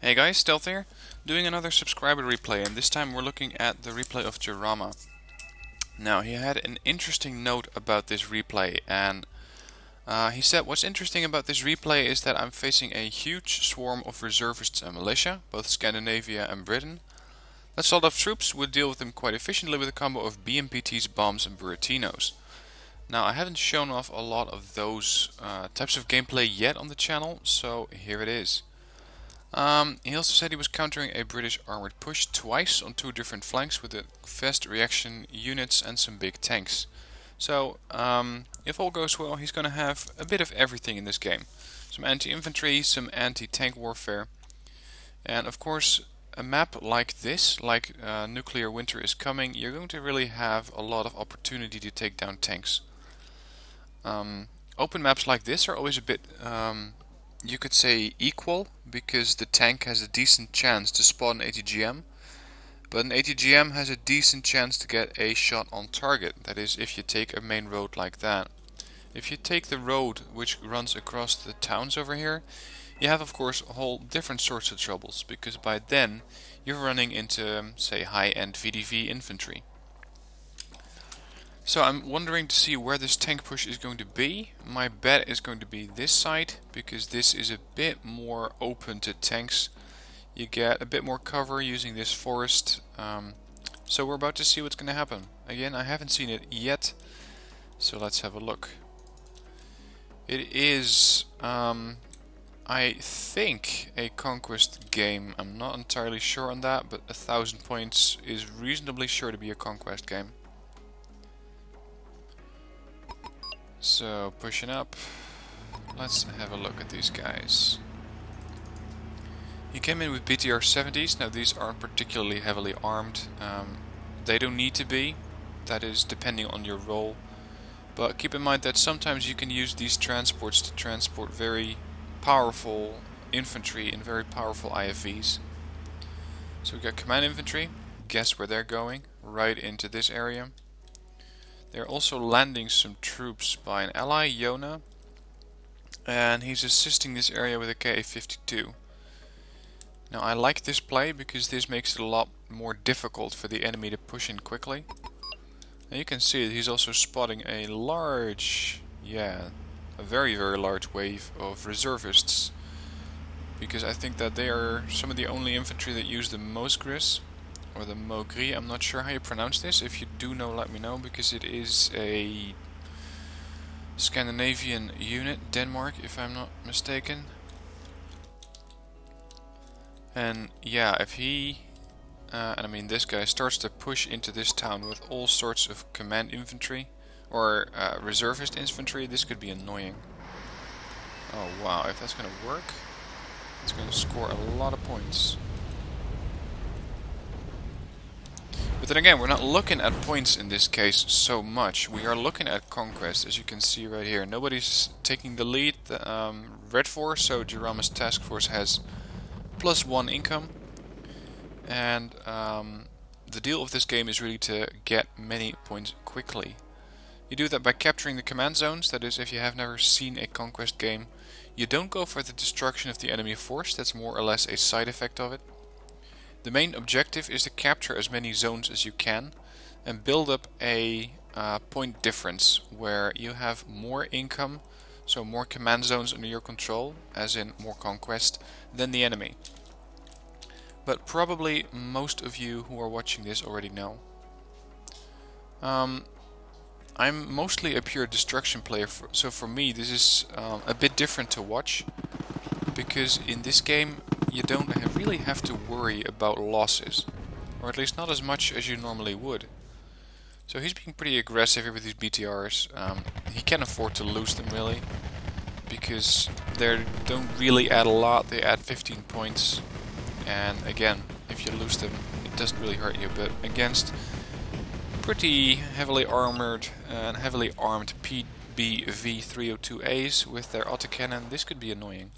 Hey guys, Stealth here, doing another subscriber replay, and this time we're looking at the replay of Jarama. Now, he had an interesting note about this replay, and he said what's interesting about this replay is that I'm facing a huge swarm of reservists and militia, both Scandinavia and Britain. That lot of troops would deal with them quite efficiently with a combo of BMPTs, bombs and Buratinos. Now, I haven't shown off a lot of those types of gameplay yet on the channel, so here it is. He also said he was countering a British armored push twice on two different flanks with the fast reaction units and some big tanks. So, if all goes well, he's going to have a bit of everything in this game. Some anti-infantry, some anti-tank warfare, and of course a map like this, like Nuclear Winter is Coming, you're going to really have a lot of opportunity to take down tanks. Open maps like this are always a bit you could say equal, because the tank has a decent chance to spot an ATGM, but an ATGM has a decent chance to get a shot on target. That is, if you take a main road like that. If you take the road which runs across the towns over here, you have of course a whole different sorts of troubles, because by then you're running into, say, high-end VDV infantry. So I'm wondering to see where this tank push is going to be. My bet is going to be this side, because this is a bit more open to tanks. You get a bit more cover using this forest. So we're about to see what's going to happen. Again, I haven't seen it yet, so let's have a look. It is, I think, a conquest game. I'm not entirely sure on that, but 1,000 points is reasonably sure to be a conquest game. So, pushing up, let's have a look at these guys. He came in with BTR 70s, now these aren't particularly heavily armed. They don't need to be, that is depending on your role. But keep in mind that sometimes you can use these transports to transport very powerful infantry and very powerful IFVs. So we got command infantry, guess where they're going, right into this area. They're also landing some troops by an ally, Yona, and he's assisting this area with a Ka-52. Now I like this play because this makes it a lot more difficult for the enemy to push in quickly. Now you can see that he's also spotting a large, a very large wave of reservists, because I think that they are some of the only infantry that use the Mosgris. Or the Mogri, I'm not sure how you pronounce this. If you do know, let me know, because it is a Scandinavian unit, Denmark, if I'm not mistaken. And yeah, if he, and I mean this guy, starts to push into this town with all sorts of command infantry, or reservist infantry, this could be annoying. Oh wow, if that's gonna work, it's gonna score a lot of points. But then again, we're not looking at points in this case so much. We are looking at conquest, as you can see right here. Nobody's taking the lead. Red Force, so Jarama's task force has +1 income. And the deal of this game is really to get many points quickly. You do that by capturing the command zones. That is, if you have never seen a conquest game, you don't go for the destruction of the enemy force. That's more or less a side effect of it. The main objective is to capture as many zones as you can and build up a point difference where you have more income, so more command zones under your control, as in more conquest, than the enemy. But probably most of you who are watching this already know. I'm mostly a pure destruction player, so for me this is a bit different to watch, because in this game you don't really have to worry about losses, or at least not as much as you normally would. So he's being pretty aggressive here with these BTRs. He can afford to lose them really, because they don't really add a lot, they add 15 points, and again, if you lose them it doesn't really hurt you, but against pretty heavily armored and heavily armed PBV 302As with their autocannon, this could be annoying.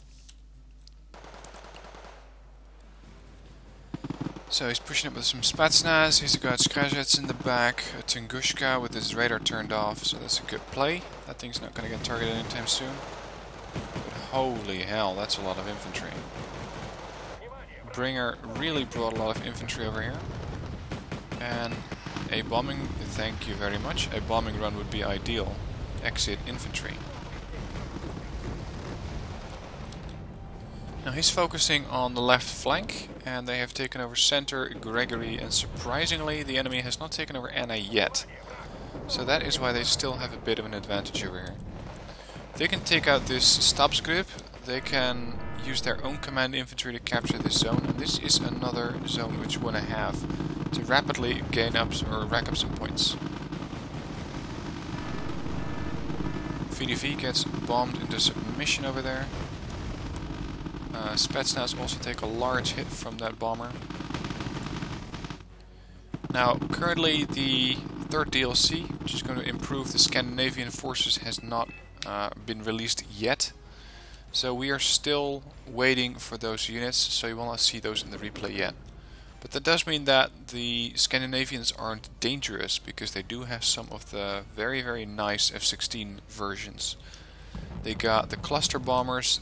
So he's pushing up with some Spetsnaz, he's got Skrzets in the back, a Tunguska with his radar turned off, so that's a good play. That thing's not going to get targeted anytime soon. But holy hell, that's a lot of infantry. bringer really brought a lot of infantry over here. And a bombing, thank you very much, a bombing run would be ideal. Exit infantry. Now he's focusing on the left flank, and they have taken over center, Gregory, and surprisingly the enemy has not taken over Anna yet. So that is why they still have a bit of an advantage over here. They can take out this Stabsgrip, they can use their own command infantry to capture this zone, and this is another zone which we want to have to rapidly gain up or rack up some points. VDV gets bombed into submission over there. Spetsnaz also take a large hit from that bomber. Now, currently the third DLC, which is going to improve the Scandinavian forces, has not been released yet. So we are still waiting for those units, so you will not see those in the replay yet. But that does mean that the Scandinavians aren't dangerous, because they do have some of the very, very nice F-16 versions. They got the cluster bombers,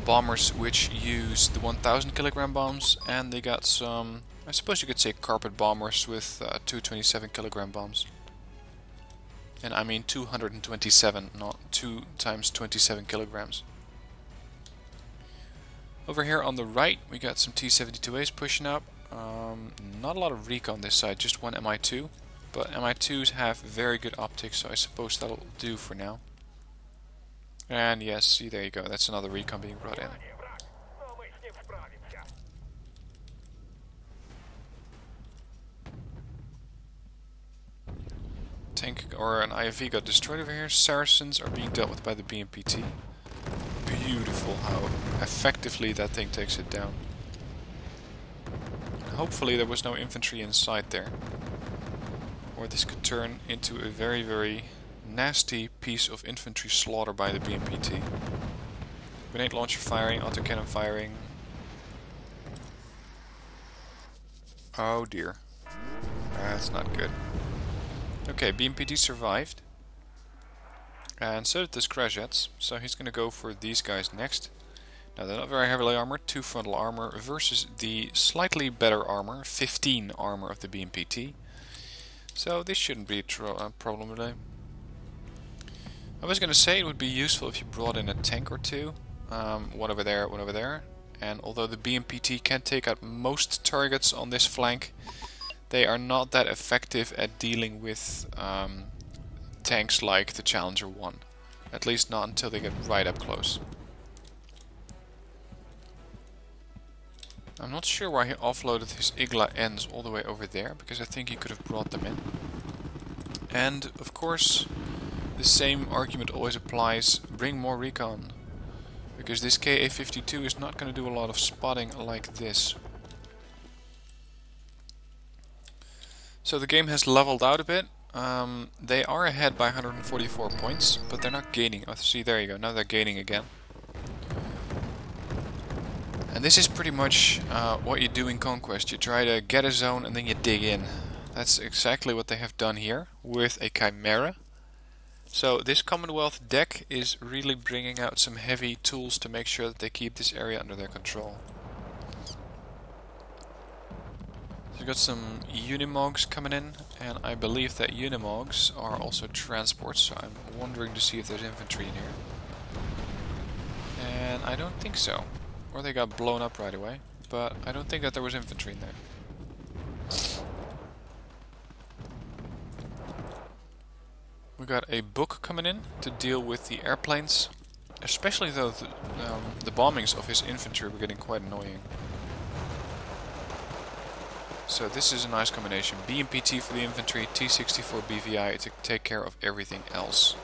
bombers which use the 1000 kilogram bombs, and they got some, I suppose you could say, carpet bombers with 227 kilogram bombs. And I mean 227, not 2 times 27 kilograms. Over here on the right we got some T-72As pushing up. Not a lot of recon this side, just one Mi-2. But Mi-2s have very good optics, so I suppose that'll do for now. And yes, see, there you go, that's another recon being brought in. Tank or an IFV got destroyed over here. Saracens are being dealt with by the BMPT. Beautiful how effectively that thing takes it down. And hopefully there was no infantry inside there, or this could turn into a very, very nasty piece of infantry slaughter by the BMPT. Grenade launcher firing, autocannon firing. Oh dear. That's not good. Okay, BMPT survived. And so did the Skrajets, so he's going to go for these guys next. Now they're not very heavily armored, 2 frontal armor versus the slightly better armor, 15 armor of the BMPT. So this shouldn't be a problem today. I was going to say it would be useful if you brought in a tank or two. One over there, one over there. And although the BMPT can take out most targets on this flank, they are not that effective at dealing with tanks like the Challenger 1. At least not until they get right up close. I'm not sure why he offloaded his Igla ends all the way over there, because I think he could have brought them in. And of course, the same argument always applies, bring more recon. Because this KA-52 is not going to do a lot of spotting like this. So the game has leveled out a bit. They are ahead by 144 points, but they're not gaining. Oh, see, there you go, now they're gaining again. And this is pretty much what you do in Conquest. You try to get a zone and then you dig in. That's exactly what they have done here with a Chimera. So this Commonwealth deck is really bringing out some heavy tools to make sure that they keep this area under their control. So we've got some Unimogs coming in, and I believe that Unimogs are also transports, so I'm wondering to see if there's infantry in here. And I don't think so. Or they got blown up right away, but I don't think that there was infantry in there. We got a book coming in to deal with the airplanes, especially though the bombings of his infantry were getting quite annoying. So this is a nice combination. BMPT for the infantry, T-64 BVI to take care of everything else.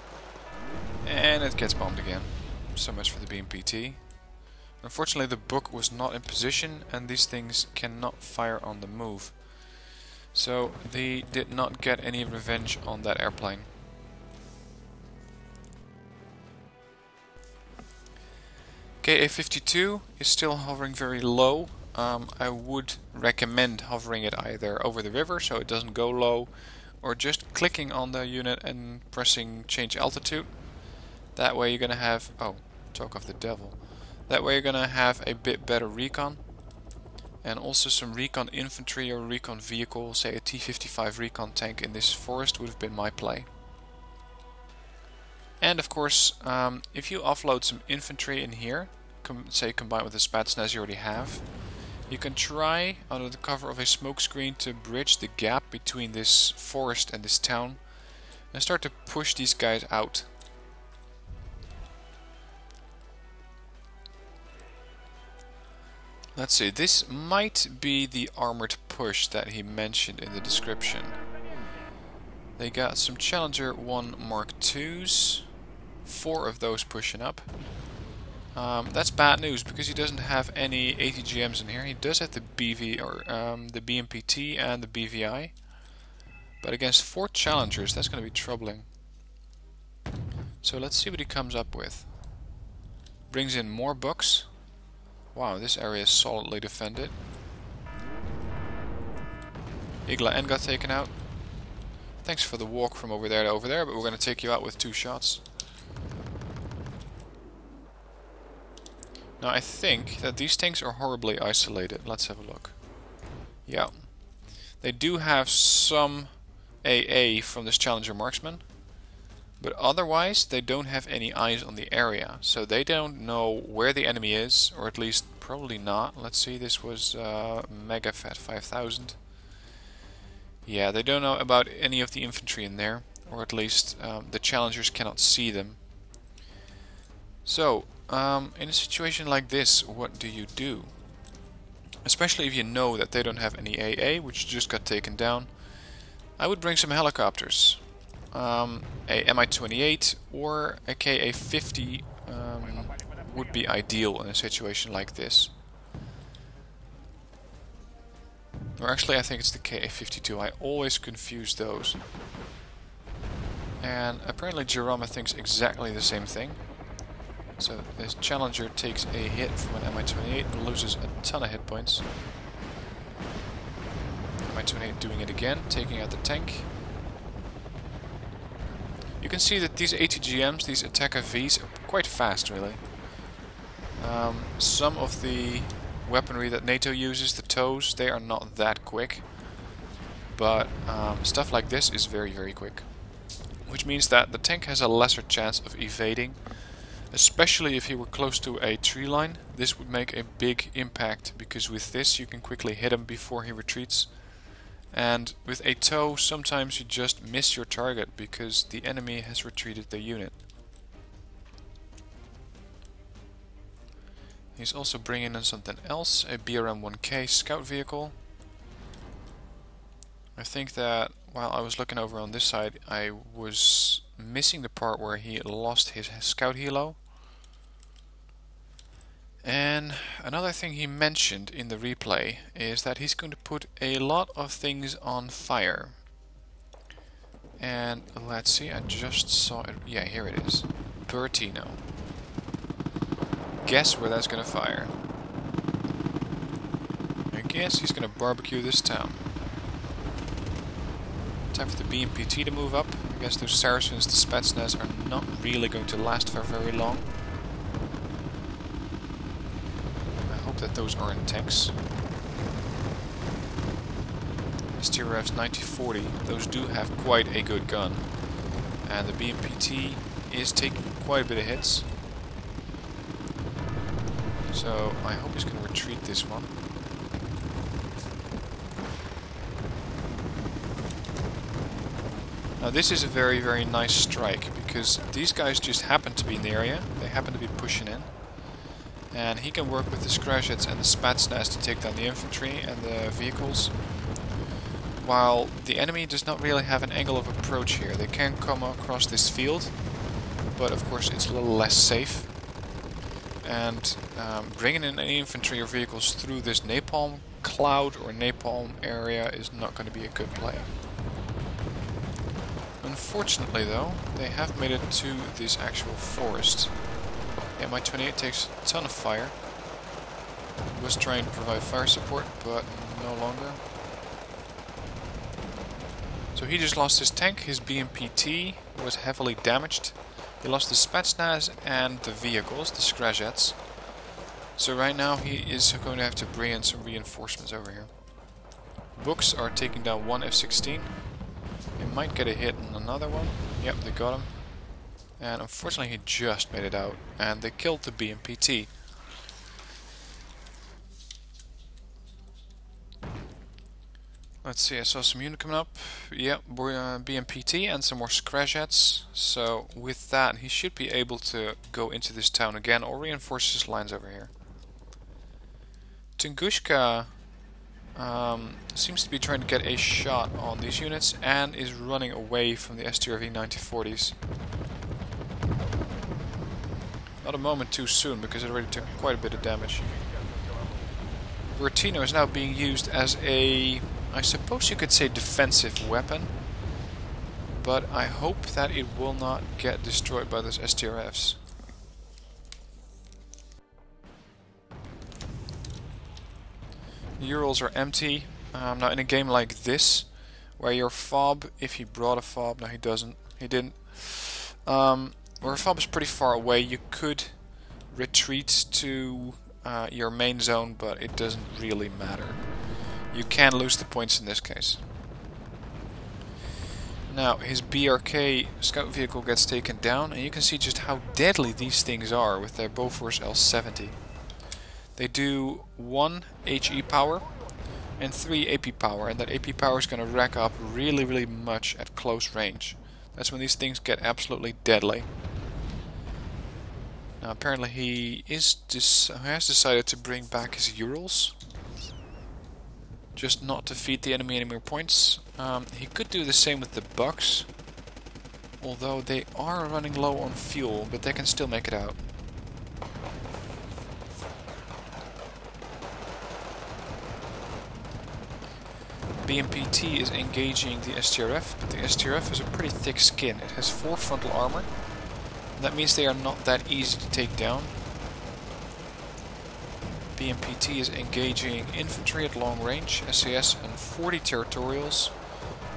And it gets bombed again. So much for the BMPT. Unfortunately the book was not in position and these things cannot fire on the move. So they did not get any revenge on that airplane. KA-52 is still hovering very low. I would recommend hovering it either over the river so it doesn't go low, or just clicking on the unit and pressing change altitude. That way you're gonna have, oh, talk of the devil. That way you're gonna have a bit better recon. And also some recon infantry or recon vehicle, say a T-55 recon tank in this forest would have been my play. And of course, if you offload some infantry in here, say combined with the Spetsnaz you already have, you can try, under the cover of a smoke screen, to bridge the gap between this forest and this town and start to push these guys out. Let's see, this might be the armored push that he mentioned in the description. They got some Challenger 1 Mark IIs, 4 of those pushing up. That's bad news because he doesn't have any ATGMs in here. He does have the BV or the BMPT and the BVI, but against 4 Challengers that's going to be troubling. So let's see what he comes up with. Brings in more books. Wow, this area is solidly defended. Igla N got taken out. Thanks for the walk from over there to over there, but we're going to take you out with 2 shots. Now I think that these tanks are horribly isolated. Let's have a look. Yeah. They do have some AA from this Challenger marksman, but otherwise they don't have any eyes on the area. So they don't know where the enemy is, or at least probably not. Let's see, this was MegaFat 5000. Yeah, they don't know about any of the infantry in there, or at least the Challengers cannot see them. So, in a situation like this, what do you do? Especially if you know that they don't have any AA, which just got taken down. I would bring some helicopters. A Mi-28 or a Ka-50 would be ideal in a situation like this. Or actually I think it's the Ka-52, I always confuse those. And apparently Jarama thinks exactly the same thing. So this Challenger takes a hit from an Mi-28 and loses a ton of hit points. Mi-28 doing it again, taking out the tank. You can see that these ATGMs, these attack FVs, are quite fast really. Some of the weaponry that NATO uses, the TOWs, they are not that quick. But stuff like this is very, very quick. Which means that the tank has a lesser chance of evading. Especially if he were close to a tree line, this would make a big impact, because with this you can quickly hit him before he retreats. And with a TOW, sometimes you just miss your target because the enemy has retreated their unit. He's also bringing in something else, a BRM-1K scout vehicle. I think that while I was looking over on this side, I was missing the part where he lost his scout helo. And another thing he mentioned in the replay is that he's going to put a lot of things on fire. And let's see, I just saw it. Yeah, here it is. Buratino. Guess where that's going to fire? I guess he's going to barbecue this town. Time for the BMPT to move up. I guess those Saracens, the Spetsnaz, are not really going to last for very long. I hope that those aren't tanks. STRF's 9040, those do have quite a good gun. And the BMPT is taking quite a bit of hits. So I hope he's going to retreat this one. Now this is a very, very nice strike, because these guys just happen to be in the area, they happen to be pushing in, and he can work with the Skrajets and the Spetsnaz to take down the infantry and the vehicles, while the enemy does not really have an angle of approach here. They can come across this field, but of course it's a little less safe, and bringing in any infantry or vehicles through this napalm cloud or napalm area is not going to be a good play. Unfortunately though, they have made it to this actual forest. Yeah, Mi-28 takes a ton of fire. Was trying to provide fire support, but no longer. So he just lost his tank, his BMPT was heavily damaged. He lost the Spetsnaz and the vehicles, the Skrajets. So right now he is going to have to bring in some reinforcements over here. Books are taking down one F-16. He might get a hit on another one. Yep, they got him. And unfortunately he just made it out. And they killed the BMPT. Let's see, I saw some unit coming up. Yep, BMPT and some more Scrajets. So with that he should be able to go into this town again or reinforce his lines over here. Tunguska seems to be trying to get a shot on these units and is running away from the STRV 9040s. Not a moment too soon because it already took quite a bit of damage. Buratino is now being used as a, I suppose you could say, defensive weapon. But I hope that it will not get destroyed by those STRFs. The Urals are empty. Now in a game like this, where your fob, if he brought a fob, no he doesn't, he didn't, where a fob is pretty far away, you could retreat to your main zone, but it doesn't really matter. You can lose the points in this case. Now his BRK scout vehicle gets taken down, and you can see just how deadly these things are with their Bofors L70. They do 1 HE power and 3 AP power, and that AP power is going to rack up really much at close range. That's when these things get absolutely deadly. Now apparently he has decided to bring back his Urals, just not to feed the enemy any more points. He could do the same with the Bucks, although they are running low on fuel, but they can still make it out. BMPT is engaging the STRF, but the STRF has a pretty thick skin. It has 4 frontal armor. That means they are not that easy to take down. BMPT is engaging infantry at long range, SAS and 40 territorials,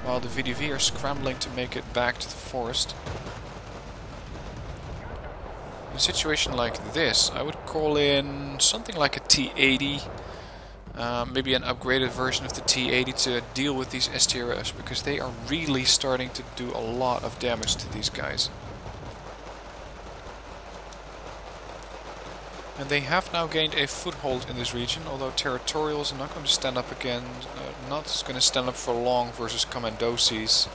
while the VDV are scrambling to make it back to the forest. In a situation like this, I would call in something like a T-80, maybe an upgraded version of the T-80 to deal with these STRFs, because they are really starting to do a lot of damage to these guys. And they have now gained a foothold in this region, although territorials are not going to stand up again, not going to stand up for long versus Commandosis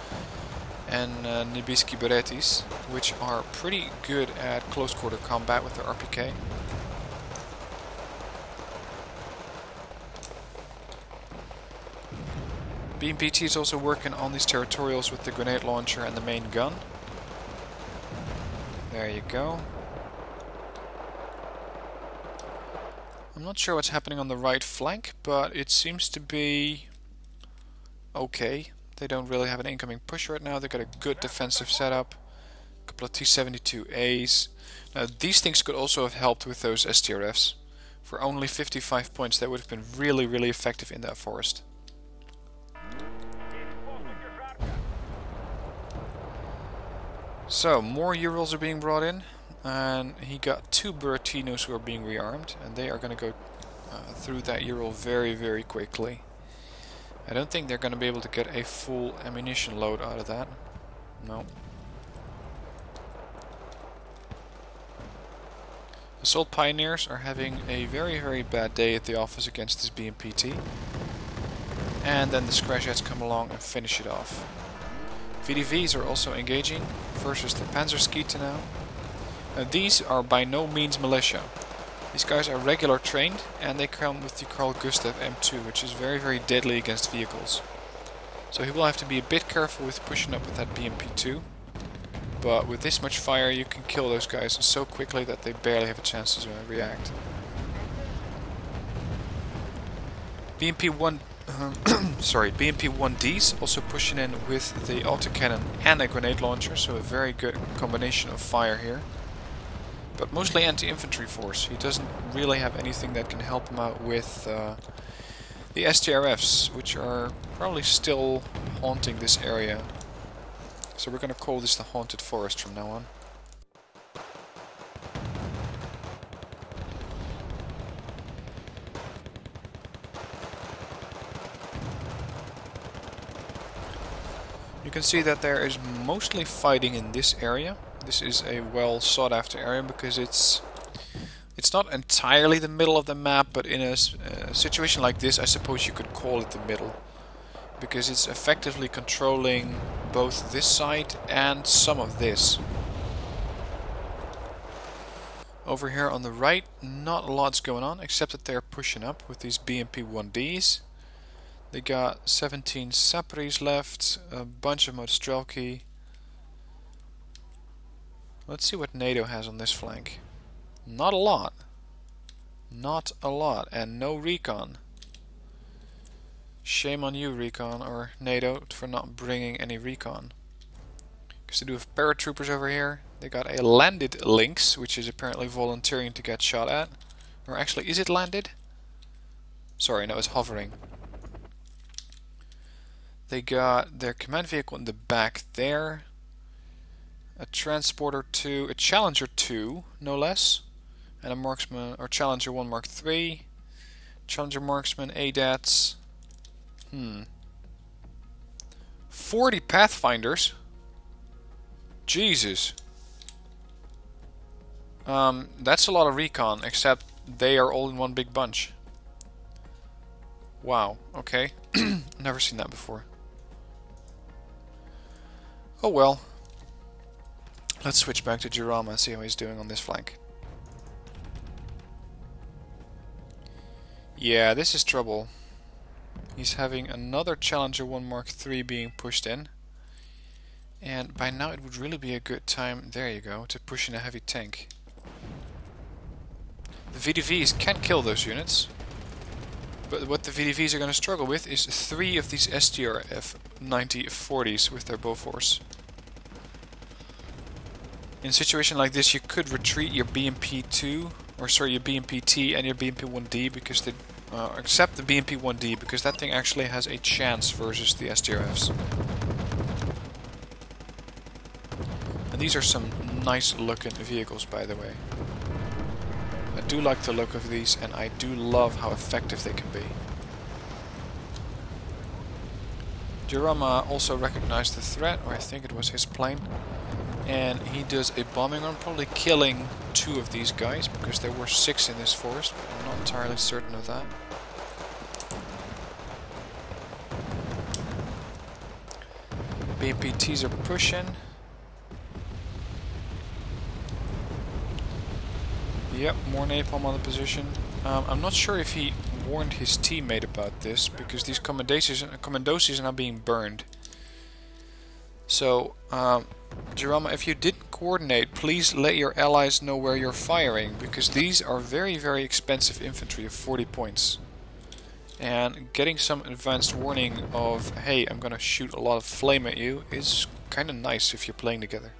and Nibiski Berettis, which are pretty good at close quarter combat with their RPK. BMPT is also working on these territorials with the grenade launcher and the main gun. There you go. I'm not sure what's happening on the right flank, but it seems to be okay. They don't really have an incoming push right now. They've got a good defensive setup. A couple of T-72As. Now these things could also have helped with those STRFs. For only 55 points, they would have been really effective in that forest. So, more Urals are being brought in. And he got 2 Buratinos who are being rearmed, and they are going to go through that Ural very quickly. I don't think they're going to be able to get a full ammunition load out of that. No. Assault Pioneers are having a very bad day at the office against this BMPT. And then the Scrajets come along and finish it off. VDVs are also engaging versus the Panzerskite now. Now these are by no means militia. These guys are regular trained, and they come with the Carl Gustav M2, which is very deadly against vehicles. So he will have to be a bit careful with pushing up with that BMP2. But with this much fire you can kill those guys so quickly that they barely have a chance to react. BMP-1Ds also pushing in with the autocannon and a grenade launcher, so a very good combination of fire here. But mostly anti-infantry force. He doesn't really have anything that can help him out with the STRFs, which are probably still haunting this area. So we're going to call this the Haunted Forest from now on. You can see that there is mostly fighting in this area. This is a well sought after area because it's not entirely the middle of the map, but in a situation like this I suppose you could call it the middle. Because it's effectively controlling both this side and some of this. Over here on the right, not a lot's going on, except that they're pushing up with these BMP-1Ds. They got 17 Sapris left, a bunch of Mostrelki. Let's see what NATO has on this flank. Not a lot. Not a lot, and no recon. Shame on you, recon, or NATO, for not bringing any recon. Because they do have paratroopers over here. They got a landed Lynx, which is apparently volunteering to get shot at. Or actually, is it landed? Sorry, no, it's hovering. They got their command vehicle in the back there. A transporter 2, a Challenger 2, no less. And a marksman, or Challenger 1 Mark 3. Challenger marksman, ADATs. 40 Pathfinders? Jesus. That's a lot of recon, except they are all in one big bunch. Wow, okay. Never seen that before. Oh well. Let's switch back to Jarama and see how he's doing on this flank. Yeah, this is trouble. He's having another Challenger 1 Mark 3 being pushed in. And by now it would really be a good time, there you go, to push in a heavy tank. The VDVs can kill those units. But what the VDVs are going to struggle with is 3 of these STRF 9040s with their Bofors. In a situation like this you could retreat your BMP-2, or sorry, your BMP-T and your BMP-1D because they except the BMP-1D, because that thing actually has a chance versus the STRFs. And these are some nice looking vehicles, by the way. I do like the look of these, and I do love how effective they can be. Jarama also recognized the threat, or I think it was his plane, and he does a bombing run, probably killing 2 of these guys, because there were 6 in this forest, but I'm not entirely certain of that. BMPTs are pushing. Yep, more napalm on the position. I'm not sure if he warned his teammate about this, because these commandosis are now being burned. So, Jarama, if you didn't coordinate, please let your allies know where you're firing, because these are very, very expensive infantry of 40 points. And getting some advanced warning of, hey, I'm gonna shoot a lot of flame at you, is kinda nice if you're playing together.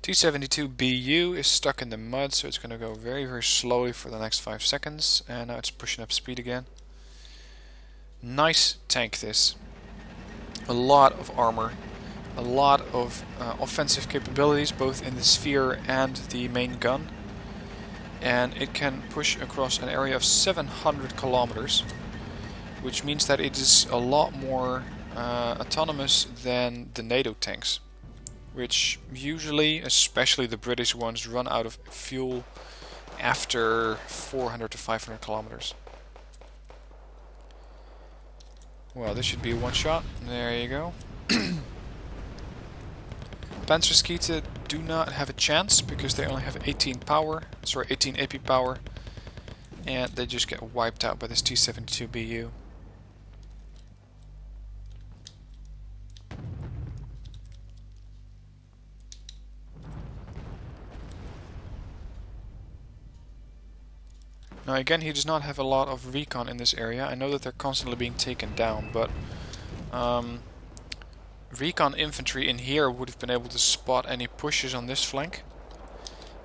T-72BU is stuck in the mud, so it's gonna go very, very slowly for the next 5 seconds, and now it's pushing up speed again. Nice tank, this. A lot of armor, a lot of offensive capabilities, both in the sphere and the main gun. And it can push across an area of 700 kilometers, which means that it is a lot more autonomous than the NATO tanks, which usually, especially the British ones, run out of fuel after 400 to 500 kilometers. Well, this should be a one-shot. There you go. Panzerskite do not have a chance because they only have 18 AP power, and they just get wiped out by this T-72BU. Now again, he does not have a lot of recon in this area. I know that they're constantly being taken down, but recon infantry in here would have been able to spot any pushes on this flank.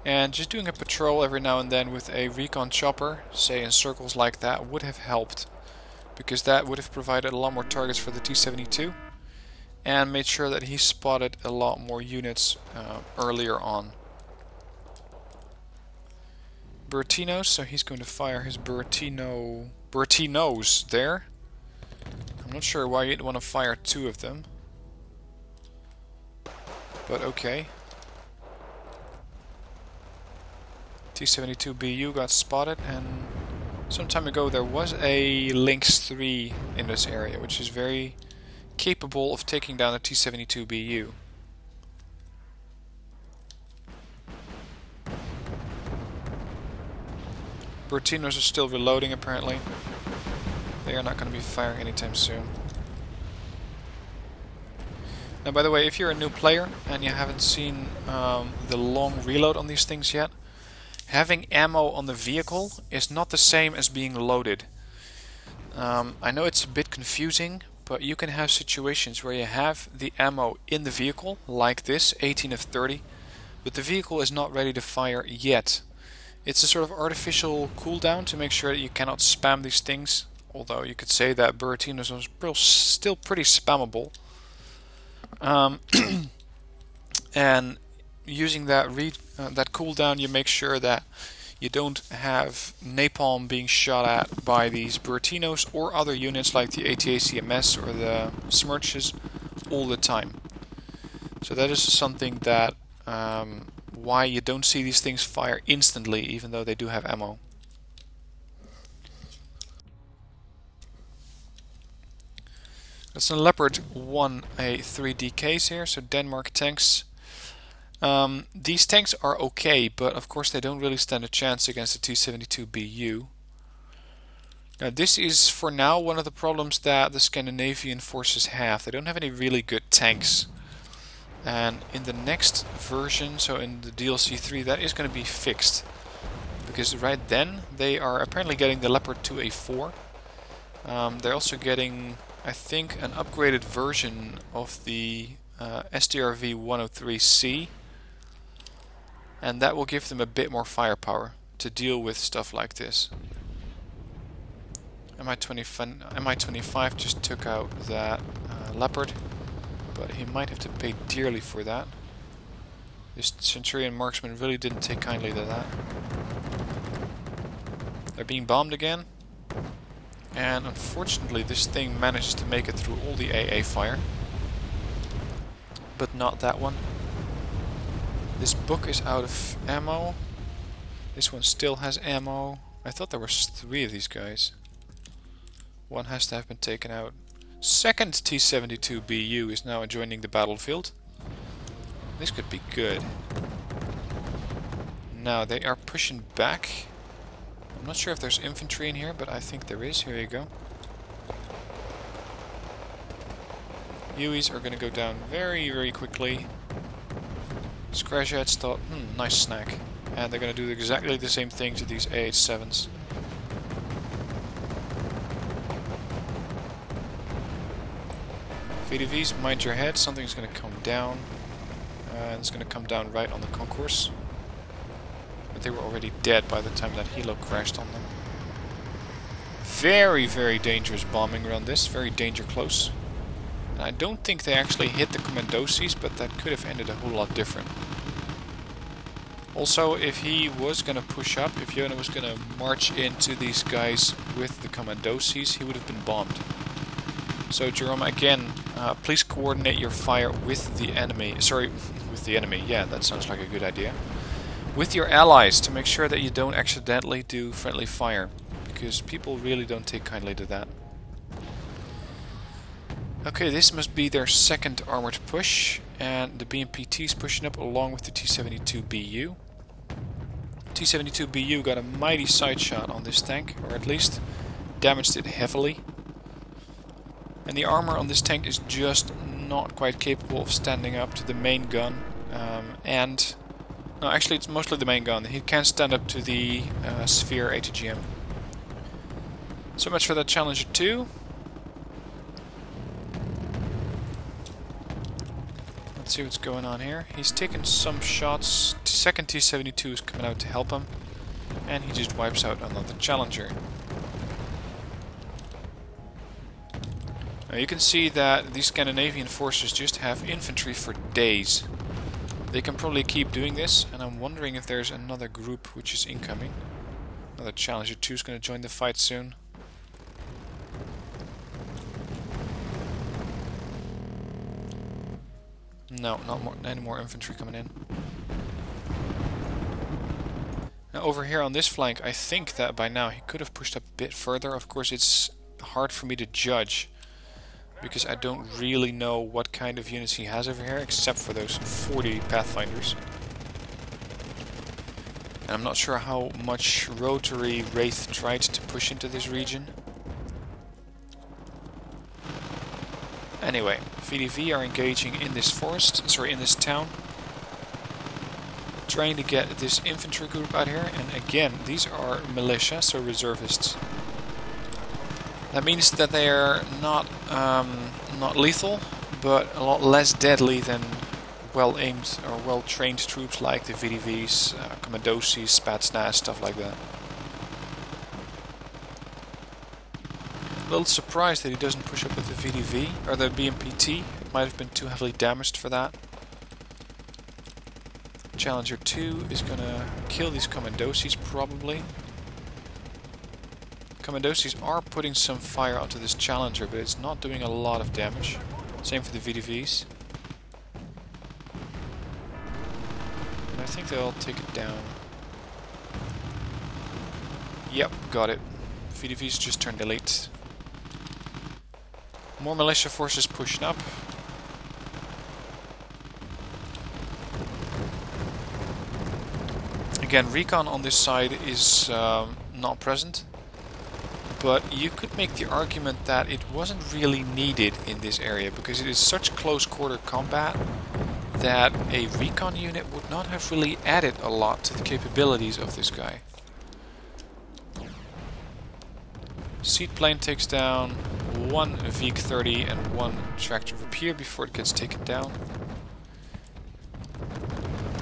And just doing a patrol every now and then with a recon chopper, say in circles like that, would have helped. Because that would have provided a lot more targets for the T-72 and made sure that he spotted a lot more units earlier on. Buratinos, so he's going to fire his Buratinos there. I'm not sure why you'd want to fire two of them. But okay. T-72BU got spotted, and some time ago there was a Lynx 3 in this area, which is very capable of taking down the T-72BU. Buratinos are still reloading apparently. They are not going to be firing anytime soon. Now, by the way, if you're a new player and you haven't seen the long reload on these things yet, having ammo on the vehicle is not the same as being loaded. I know it's a bit confusing, but you can have situations where you have the ammo in the vehicle, like this, 18 of 30, but the vehicle is not ready to fire yet. It's a sort of artificial cooldown to make sure that you cannot spam these things, although you could say that Buratinos are still pretty spammable. And using that cooldown, you make sure that you don't have napalm being shot at by these Buratinos or other units like the ATACMS or the Smirches all the time. So that is something that why you don't see these things fire instantly, even though they do have ammo. That's a Leopard 1A 3DKs here, so Denmark tanks. These tanks are okay, but of course they don't really stand a chance against the T-72BU. Now this is for now one of the problems that the Scandinavian forces have. They don't have any really good tanks. And in the next version, so in the DLC 3, that is going to be fixed. Because right then they are apparently getting the Leopard 2A4. They're also getting, I think, an upgraded version of the STRV 103C. And that will give them a bit more firepower to deal with stuff like this. Mi-25 just took out that Leopard, but he might have to pay dearly for that. This Centurion marksman really didn't take kindly to that. They're being bombed again, and unfortunately this thing manages to make it through all the AA fire, but not that one. This book is out of ammo. This one still has ammo. I thought there was 3 of these guys. One has to have been taken out. Second T-72BU is now joining the battlefield. This could be good. Now they are pushing back. I'm not sure if there's infantry in here, but I think there is. Here you go. Hueys are going to go down very, very quickly. Scratchheads thought, nice snack. And they're going to do exactly the same thing to these AH-7s. VDVs, mind your head, something's going to come down. And it's going to come down right on the concourse. But they were already dead by the time that helo crashed on them. Very, very dangerous bombing around this, very danger close. And I don't think they actually hit the Commandosis, but that could have ended a whole lot different. Also, if he was going to push up, if Yona was going to march into these guys with the Commandosis, he would have been bombed. So Jarama, again, please coordinate your fire with the enemy. Sorry, with the enemy. Yeah, that sounds like a good idea. With your allies, to make sure that you don't accidentally do friendly fire, because people really don't take kindly to that. Okay, this must be their second armored push, and the BMPT is pushing up along with the T-72BU. T-72BU got a mighty side shot on this tank, or at least damaged it heavily. And the armor on this tank is just not quite capable of standing up to the main gun. No, actually it's mostly the main gun. He can't stand up to the Sphere ATGM. So much for that Challenger 2. Let's see what's going on here. He's taken some shots. The second T-72 is coming out to help him. And he just wipes out another Challenger. Now you can see that these Scandinavian forces just have infantry for days. They can probably keep doing this, and I'm wondering if there's another group which is incoming. Another Challenger 2 is going to join the fight soon. No, not more, any more infantry coming in. Now over here on this flank, I think that by now he could have pushed up a bit further. Of course, it's hard for me to judge, because I don't really know what kind of units he has over here, except for those 40 Pathfinders. And I'm not sure how much Rotary Wraith tried to push into this region. Anyway, VDV are engaging in this forest, sorry, in this town, trying to get this infantry group out here. And again, these are militia, so reservists. That means that they are not lethal, but a lot less deadly than well-aimed or well-trained troops like the VDVs, Commandosis, Spetsnaz, stuff like that. A little surprised that he doesn't push up with the VDV or the BMPT. It might have been too heavily damaged for that. Challenger 2 is gonna kill these Commandosis probably. Commandosis are putting some fire onto this Challenger, but it's not doing a lot of damage. Same for the VDVs. And I think they'll take it down. Yep, got it. VDVs just turned elite. More militia forces pushing up. Again, recon on this side is not present, but you could make the argument that it wasn't really needed in this area, because it is such close quarter combat that a recon unit would not have really added a lot to the capabilities of this guy. Seaplane takes down one VIC-30 and one tractor rapier before it gets taken down.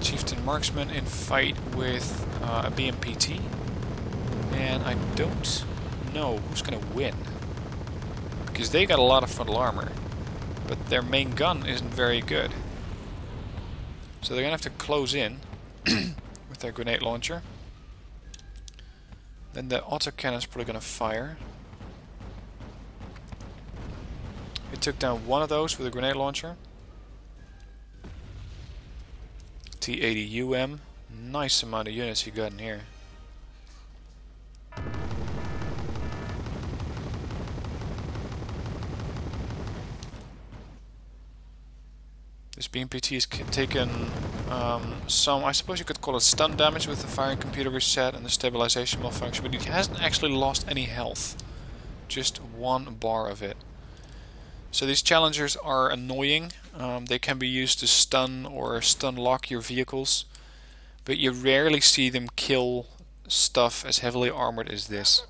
Chieftain Marksman in fight with a BMPT, and I don't know who's gonna win, because they got a lot of frontal armor, but their main gun isn't very good. So they're gonna have to close in with their grenade launcher. Then the autocannon's probably gonna fire. It took down one of those with a grenade launcher. T-80 UM. Nice amount of units you got in here. This BMPT has taken some, I suppose you could call it stun damage with the firing computer reset and the stabilization malfunction, but it hasn't actually lost any health. Just one bar of it. So these challengers are annoying. They can be used to stun or stun lock your vehicles, but you rarely see them kill stuff as heavily armored as this.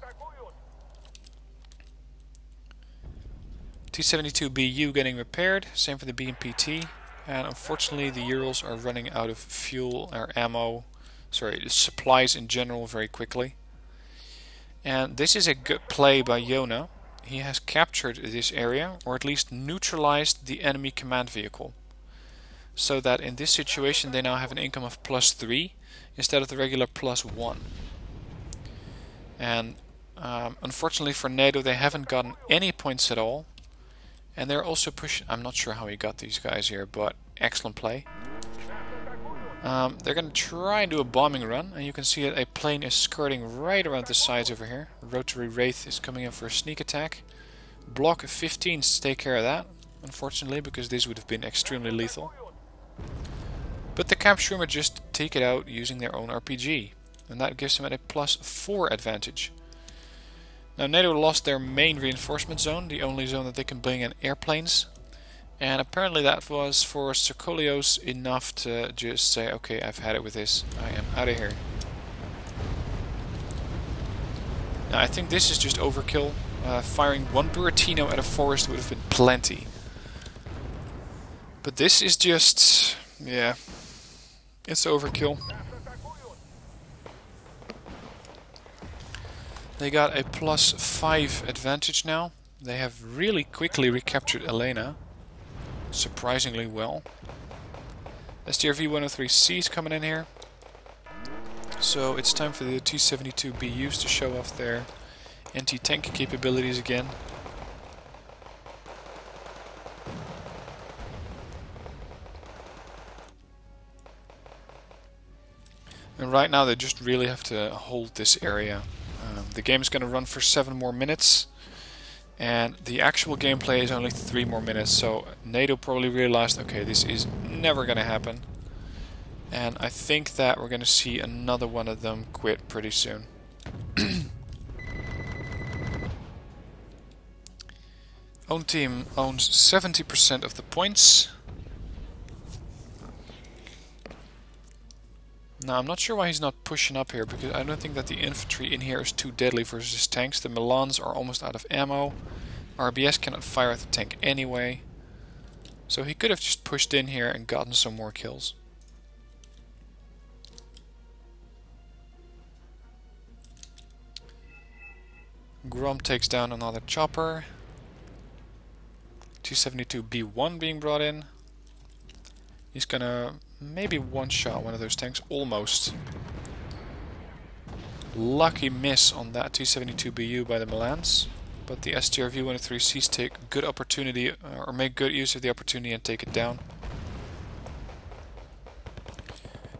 T-72BU getting repaired, same for the BMPT, and unfortunately the Urals are running out of fuel or ammo, sorry, supplies in general very quickly. And this is a good play by Yona. He has captured this area, or at least neutralized the enemy command vehicle, so that in this situation they now have an income of +3 instead of the regular +1. And unfortunately for NATO, they haven't gotten any points at all, and they're also pushing. I'm not sure how he got these guys here, but excellent play. They're going to try and do a bombing run, and you can see that a plane is skirting right around the sides over here. Rotary Wraith is coming in for a sneak attack. Block 15s take care of that, unfortunately, because this would have been extremely lethal. But the Kampfschirmer just take it out using their own RPG, and that gives them a +4 advantage. Now NATO lost their main reinforcement zone, the only zone that they can bring in airplanes. And apparently that was for Sokolios enough to just say, okay, I've had it with this, I am out of here. Now I think this is just overkill. Firing one Buratino at a forest would have been plenty. But this is just, yeah, it's overkill. They got a +5 advantage now. They have really quickly recaptured Elena. Surprisingly well. STRV 103C is coming in here. So it's time for the T-72BUs to show off their anti-tank capabilities again. And right now they just really have to hold this area. The game is going to run for 7 more minutes. And the actual gameplay is only 3 more minutes. So NATO probably realized, okay, this is never going to happen. And I think that we're going to see another one of them quit pretty soon. Own team owns 70% of the points. Now, I'm not sure why he's not pushing up here, because I don't think that the infantry in here is too deadly versus tanks. The Milans are almost out of ammo. RBS cannot fire at the tank anyway. So he could have just pushed in here and gotten some more kills. Grom takes down another chopper. T-72B1 being brought in. He's gonna maybe one-shot one of those tanks, almost. Lucky miss on that T-72BU by the Milans, but the STRV-103Cs take good opportunity, or make good use of the opportunity and take it down.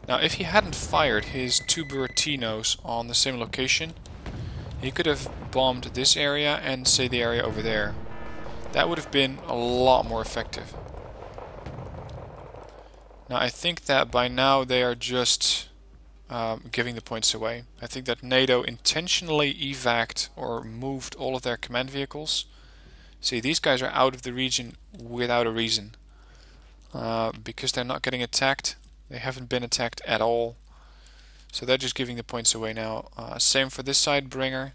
Now, if he hadn't fired his 2 Buratinos on the same location, he could have bombed this area and, say, the area over there. That would have been a lot more effective. Now, I think that by now they are just giving the points away. I think that NATO intentionally evac'd or moved all of their command vehicles. See, these guys are out of the region without a reason. Because they're not getting attacked. They haven't been attacked at all. So they're just giving the points away now. Same for this side bringer.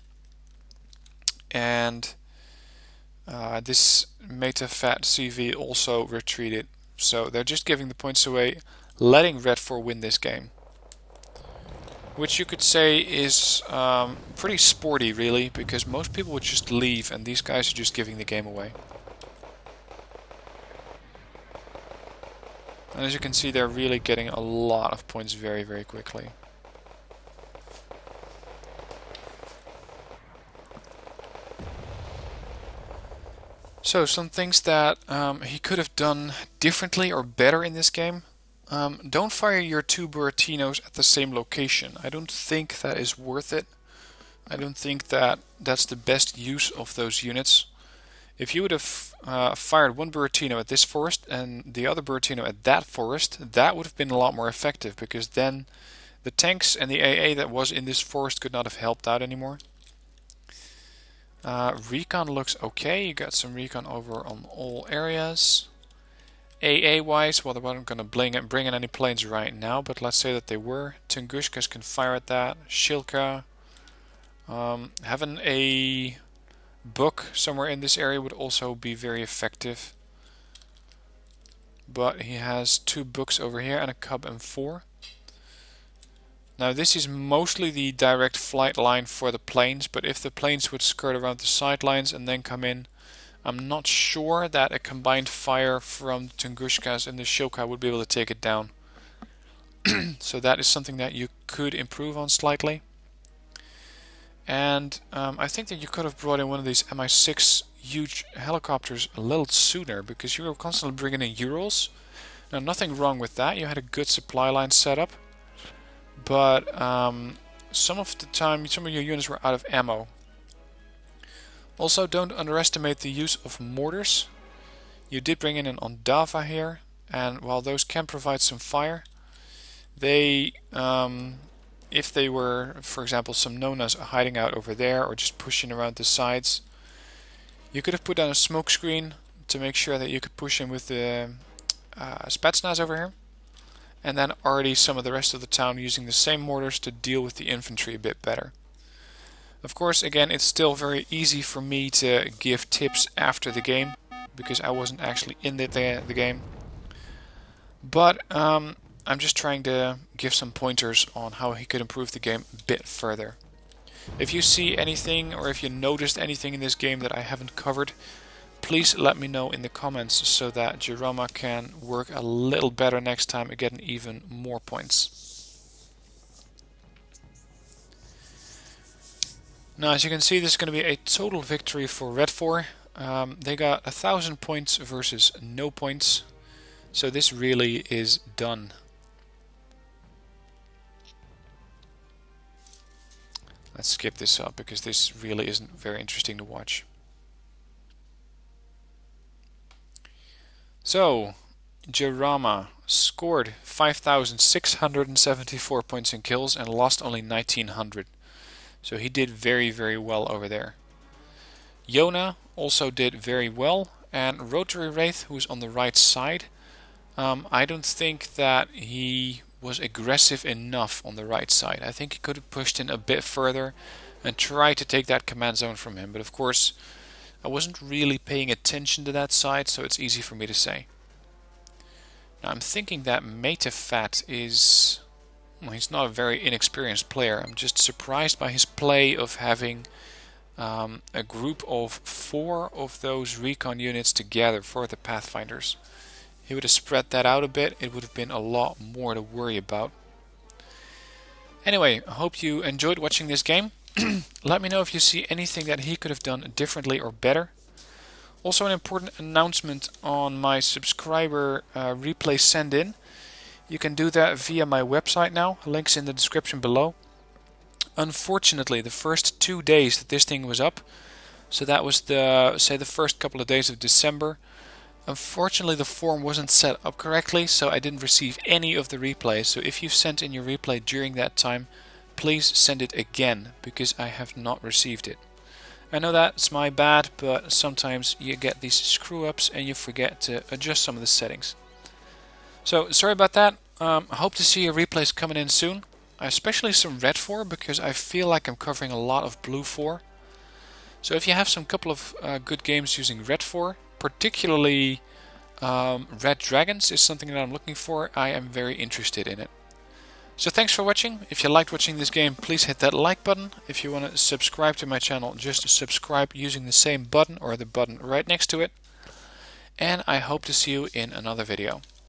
And this Meta Fat CV also retreated. So they're just giving the points away, letting Red 4 win this game. Which you could say is pretty sporty, really, because most people would just leave and these guys are just giving the game away. And as you can see, they're really getting a lot of points very, very quickly. So, some things that he could have done differently or better in this game. Don't fire your 2 Buratinos at the same location. I don't think that is worth it. I don't think that that's the best use of those units. If you would have fired 1 Buratino at this forest and the other Buratino at that forest, that would have been a lot more effective, because then the tanks and the AA that was in this forest could not have helped out anymore. Recon looks okay. You got some recon over on all areas. AA wise, well, they weren't going to bring in any planes right now, but let's say that they were. Tungushkas can fire at that. Shilka. Having a book somewhere in this area would also be very effective. But he has 2 books over here and a Cub M4. Now this is mostly the direct flight line for the planes, but if the planes would skirt around the sidelines and then come in, I'm not sure that a combined fire from the Tungushkas and the Shilka would be able to take it down. So that is something that you could improve on slightly. And I think that you could have brought in one of these Mi-6 huge helicopters a little sooner, because you were constantly bringing in Urals. Now, nothing wrong with that. You had a good supply line set up. But some of the time, some of your units were out of ammo. Also, don't underestimate the use of mortars. You did bring in an Ondava here, and while those can provide some fire, they, if they were, for example, some Nonas hiding out over there or just pushing around the sides, you could have put down a smoke screen to make sure that you could push in with the Spetsnaz over here. And then already some of the rest of the town using the same mortars to deal with the infantry a bit better. Of course, again, it's still very easy for me to give tips after the game, because I wasn't actually in the game. But I'm just trying to give some pointers on how he could improve the game a bit further. If you see anything, or if you noticed anything in this game that I haven't covered, please let me know in the comments so that Jarama can work a little better next time and get even more points. Now, as you can see, this is going to be a total victory for Red 4. They got 1,000 points versus no points. So this really is done. Let's skip this up because this really isn't very interesting to watch. So, Jarama scored 5,674 points in kills and lost only 1,900. So he did very, very well over there. Yona also did very well, and Rotary Wraith, who's on the right side, I don't think that he was aggressive enough on the right side. I think he could have pushed in a bit further and tried to take that command zone from him, but of course I wasn't really paying attention to that side, so it's easy for me to say. Now I'm thinking that Metafat is... well, he's not a very inexperienced player. I'm just surprised by his play of having a group of 4 of those recon units together for the Pathfinders. He would have spread that out a bit, it would have been a lot more to worry about. Anyway, I hope you enjoyed watching this game. Let me know if you see anything that he could have done differently or better. Also an important announcement on my subscriber replay send-in. You can do that via my website now, links in the description below. Unfortunately, the first 2 days that this thing was up, so that was the first couple of days of December, unfortunately the form wasn't set up correctly, so I didn't receive any of the replays. So if you've sent in your replay during that time, please send it again, because I have not received it. I know that's my bad, but sometimes you get these screw-ups and you forget to adjust some of the settings. So sorry about that. I hope to see your replays coming in soon, especially some red 4, because I feel like I'm covering a lot of blue 4. So if you have some couple of good games using red 4, particularly Red Dragons is something that I'm looking for, I am very interested in it. So thanks for watching. If you liked watching this game, please hit that like button. If you want to subscribe to my channel, just subscribe using the same button or the button right next to it. And I hope to see you in another video.